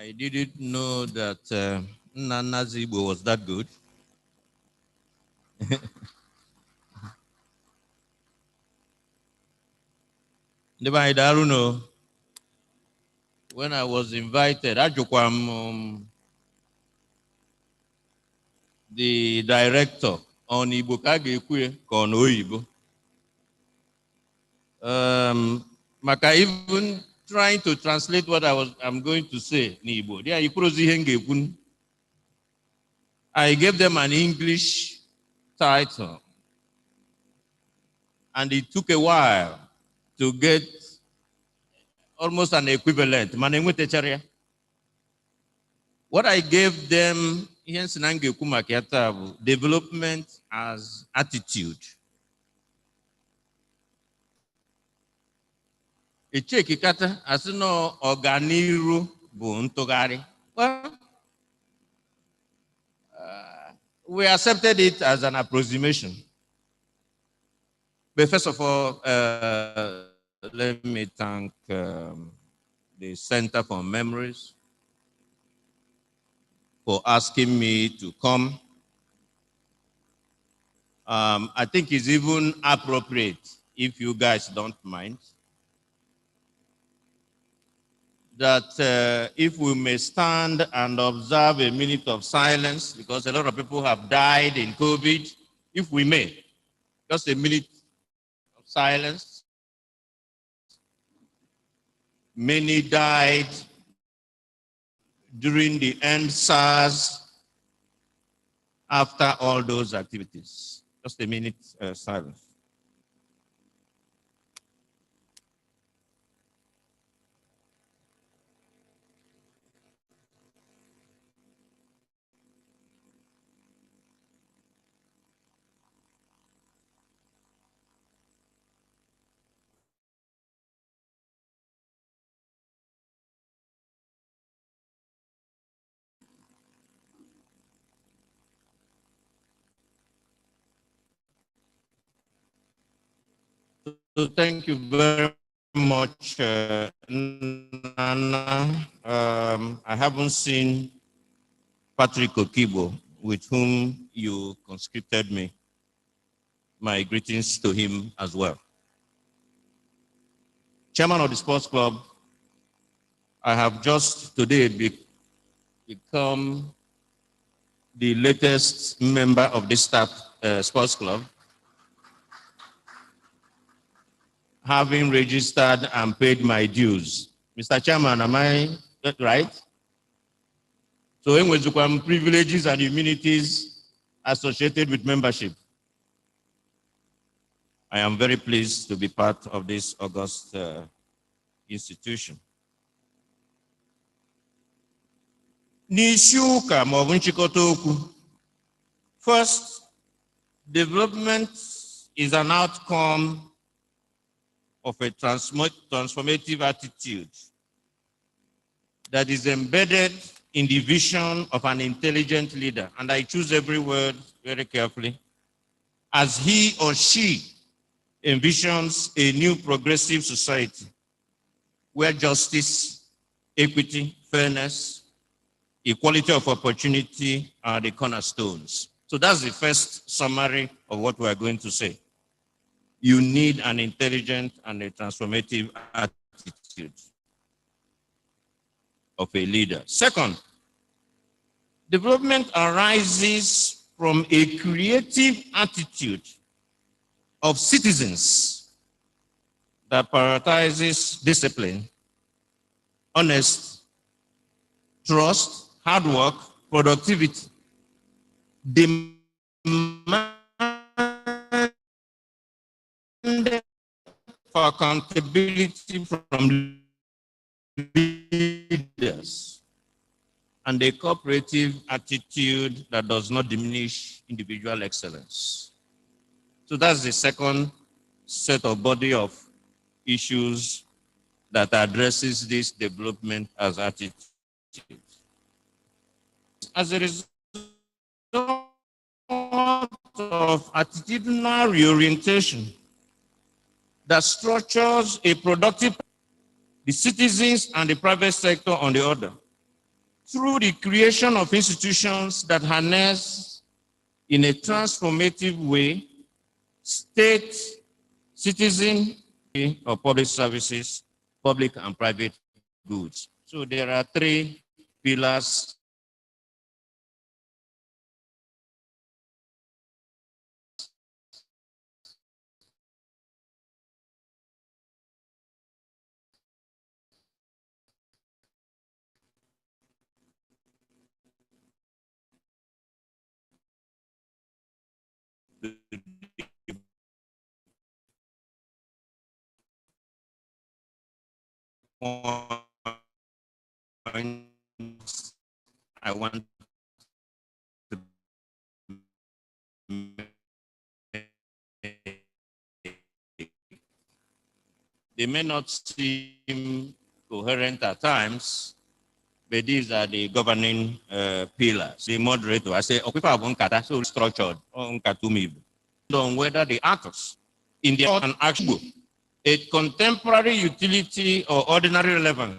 I didn't know that Nana Zibo was that good. I don't know. When I was invited, the director on Igbo Kagekwe on Oyibo. Maka even trying to translate what I'm going to say in Igbo. I gave them an English title, and it took a while to get almost an equivalent. What I gave them, development as attitude. Nkata asị na ọganiru bụ ntụgharị. Well, we accepted it as an approximation. But first of all, let me thank the Center for Memories for asking me to come. I think it's even appropriate, if you guys don't mind, that if we may stand and observe a minute of silence, because a lot of people have died in COVID, if we may, just a minute of silence. Many died during the end SARS after all those activities. Just a minute silence. So thank you very much, Nana. I haven't seen Patrick Okibo, with whom you conscripted me. My greetings to him as well. Chairman of the Sports Club, I have just today become the latest member of the staff sports club, having registered and paid my dues. Mr. Chairman, am I right? So in which privileges and immunities associated with membership. I am very pleased to be part of this august institution. First, development is an outcome of a transformative attitude that is embedded in the vision of an intelligent leader. And I choose every word very carefully, as he or she envisions a new progressive society where justice, equity, fairness, equality of opportunity are the cornerstones. So that's the first summary of what we are going to say. You need an intelligent and a transformative attitude of a leader. Second, development arises from a creative attitude of citizens that prioritizes discipline, honesty, trust, hard work, productivity, demand for accountability from leaders, and a cooperative attitude that does not diminish individual excellence. So that's the second set of body of issues that addresses this development as attitude. As a result of attitudinal reorientation that structures a productive, the citizens and the private sector on the other, through the creation of institutions that harness in a transformative way state, citizen, or public services, public and private goods. So there are three pillars I want to make. They may not seem coherent at times, but these are the governing pillars. The moderator, I say, Nkata, so structured on whether the actors in the an action, a contemporary utility or ordinary relevance